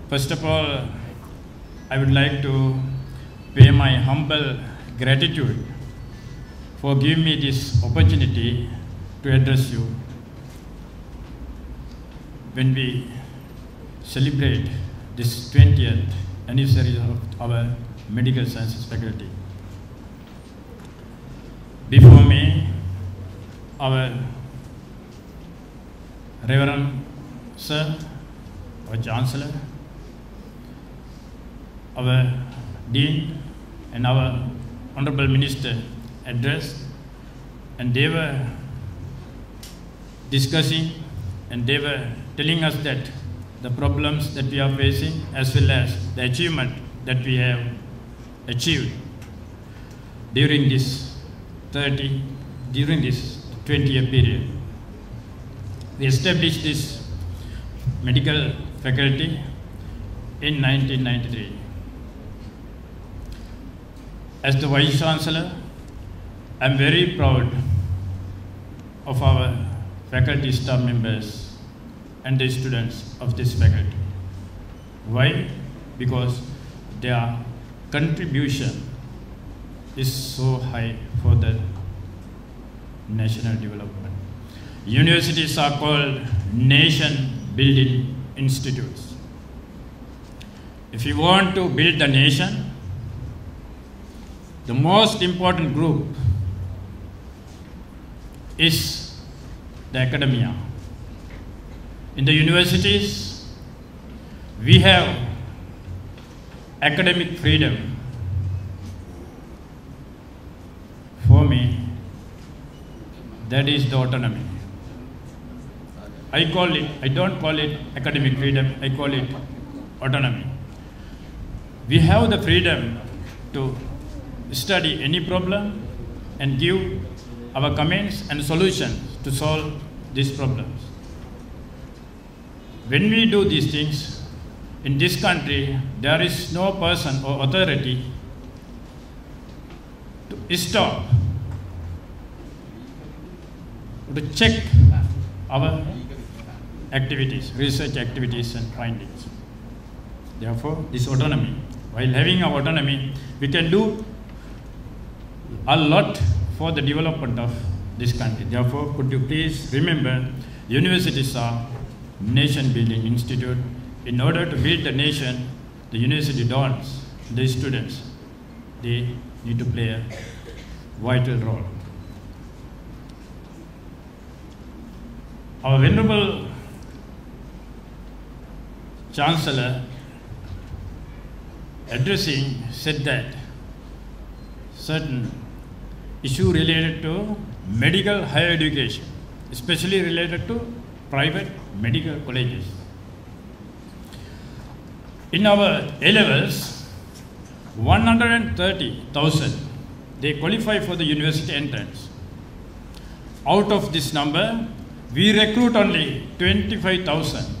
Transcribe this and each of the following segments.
First of all, I would like to pay my humble gratitude for giving me this opportunity to address you when we celebrate this 20th anniversary of our medical sciences faculty. Before me, our Reverend Sir, our Chancellor, our Dean and our Honorable Minister addressed, and they were discussing and they were telling us that the problems that we are facing as well as the achievement that we have achieved during this 20-year period. We established this medical faculty in 1993. As the Vice Chancellor, I am very proud of our faculty staff members and the students of this faculty. Why? Because their contribution is so high for the national development. Universities are called nation-building institutes. If you want to build a nation, the most important group is the academia. In the universities, we have academic freedom. For me, that is the autonomy. I don't call it academic freedom, I call it autonomy. We have the freedom to study any problem and give our comments and solutions to solve these problems. When we do these things, in this country, there is no person or authority to stop, to check our activities, research activities and findings. Therefore, this autonomy, while having our autonomy, we can do a lot for the development of this country. Therefore, could you please remember, universities are nation-building institute. In order to build the nation, the university dons, the students, they need to play a vital role. Our Venerable Chancellor addressing said that certain issue related to medical higher education, especially related to private medical colleges. In our A-levels, 130,000, they qualify for the university entrance. Out of this number, we recruit only 25,000.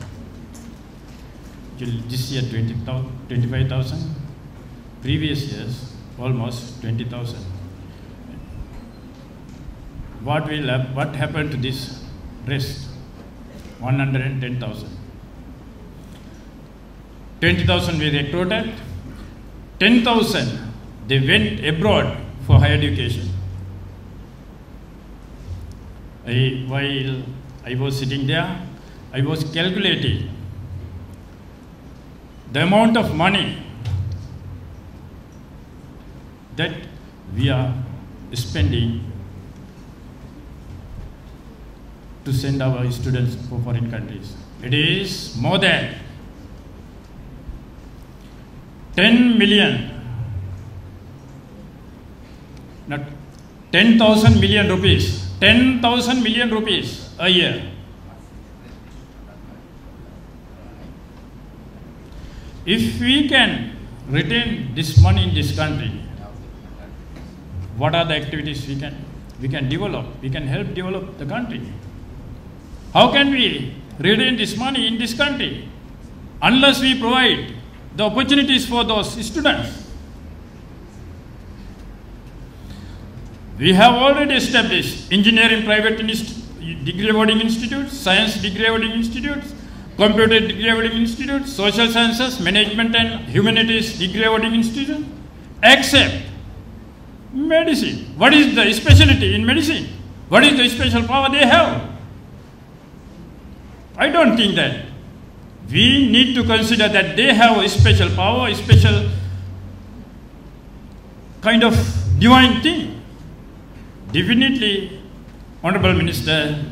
This year 25,000, previous years almost 20,000. What happened to this rest? 110,000. 20,000 we recruited, 10,000 they went abroad for higher education. While I was sitting there, I was calculating the amount of money that we are spending to send our students for foreign countries. It is more than 10 million, not 10,000 million rupees, 10,000 million rupees a year. If we can retain this money in this country, what are the activities we can develop? We can help develop the country. How can we retain this money in this country unless we provide the opportunities for those students? We have already established engineering private degree awarding institutes, science degree awarding institutes, computer degree awarding institute, social sciences, management and humanities degree awarding institute, except medicine. What is the specialty in medicine? What is the special power they have? I don't think that. We need to consider that they have a special power, a special kind of divine thing. Definitely, Honorable Minister,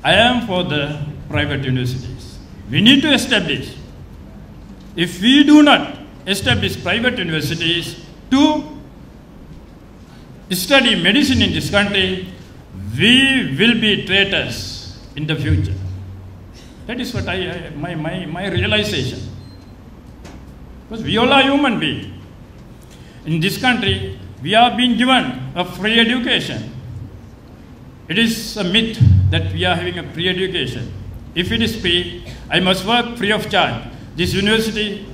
I am for the private universities. We need to establish. If we do not establish private universities to study medicine in this country, we will be traitors in the future. That is what my realization. Because we all are human beings. In this country, we are being given a free education. It is a myth that we are having a free education. If it is free, I must work free of charge. This university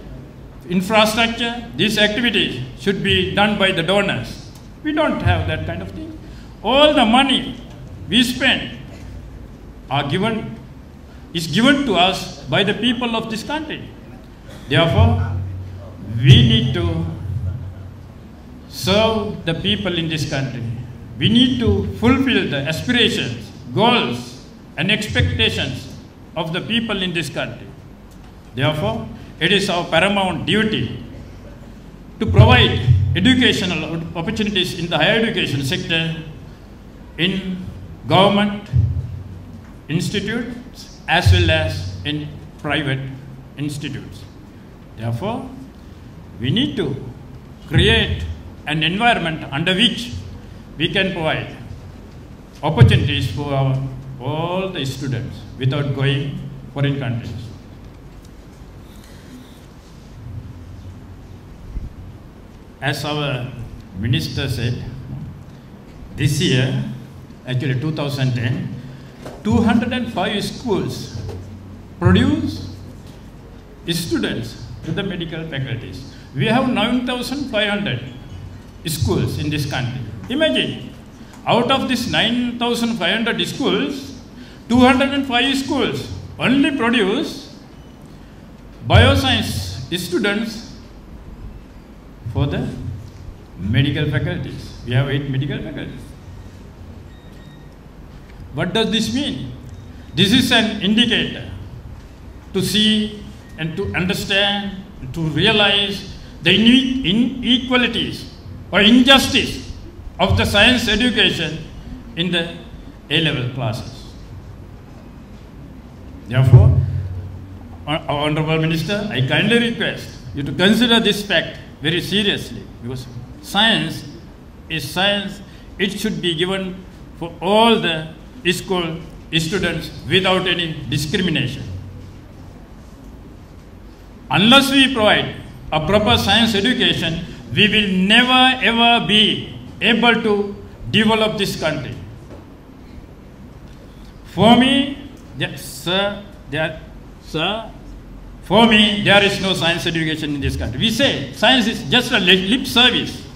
infrastructure, these activities should be done by the donors. We don't have that kind of thing. All the money we spend is given to us by the people of this country. Therefore, we need to serve the people in this country. We need to fulfill the aspirations, goals, and expectations of the people in this country. Therefore, it is our paramount duty to provide educational opportunities in the higher education sector in government institutes as well as in private institutes. Therefore, we need to create an environment under which we can provide opportunities for all the students without going foreign countries. As our minister said, this year, actually 2010, 205 schools produce students to the medical faculties. We have 9,500 schools in this country. Imagine, out of these 9,500 schools, 205 schools only produce bioscience students for the medical faculties. We have 8 medical faculties. What does this mean? This is an indicator to see and to understand, to realize the inequalities or injustice of the science education in the A-level classes. Therefore, Honorable Minister, I kindly request you to consider this fact very seriously, because science is science. It should be given for all the school students without any discrimination. Unless we provide a proper science education, we will never ever be able to develop this country. For me, for me, there is no science education in this country. We say science is just a lip service.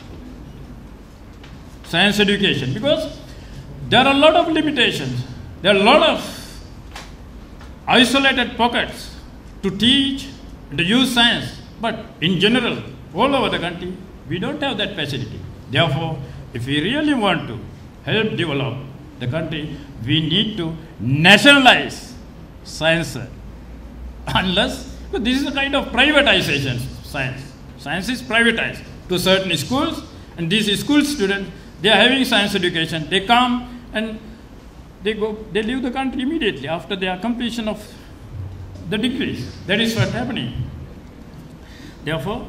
Science education, because there are a lot of limitations. There are a lot of isolated pockets to teach and to use science. But in general, all over the country, we don't have that facility. Therefore, if we really want to help develop the country, we need to nationalize science. Unless, but this is a kind of privatization of science. Science is privatized to certain schools, and these school students, they are having science education. They come and they leave the country immediately after their completion of the degrees. That is what's happening. Therefore,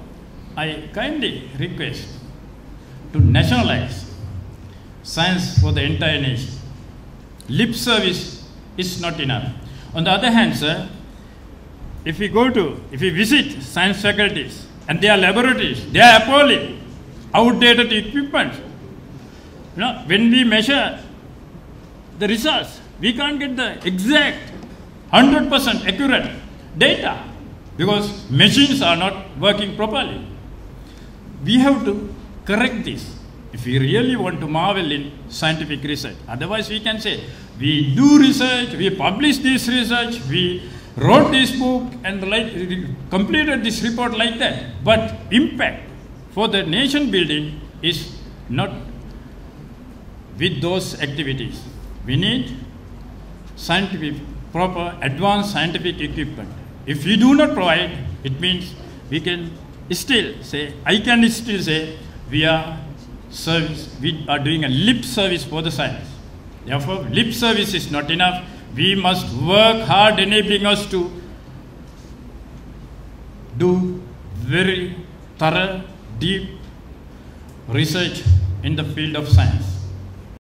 I kindly request to nationalize science for the entire nation. Lip service is not enough. On the other hand, sir, if we visit science faculties and their laboratories, they are appalling. Outdated equipment. You know, when we measure the results, we can't get the exact 100% accurate data because machines are not working properly. We have to correct this if we really want to marvel in scientific research. Otherwise, we can say, we do research, we publish this research, we wrote this book and completed this report like that. But impact for the nation building is not with those activities. We need scientific, proper advanced scientific equipment. If we do not provide, it means we can still say, I can still say, we are doing a lip service for the science. Therefore, lip service is not enough. We must work hard, enabling us to do very thorough, deep research in the field of science.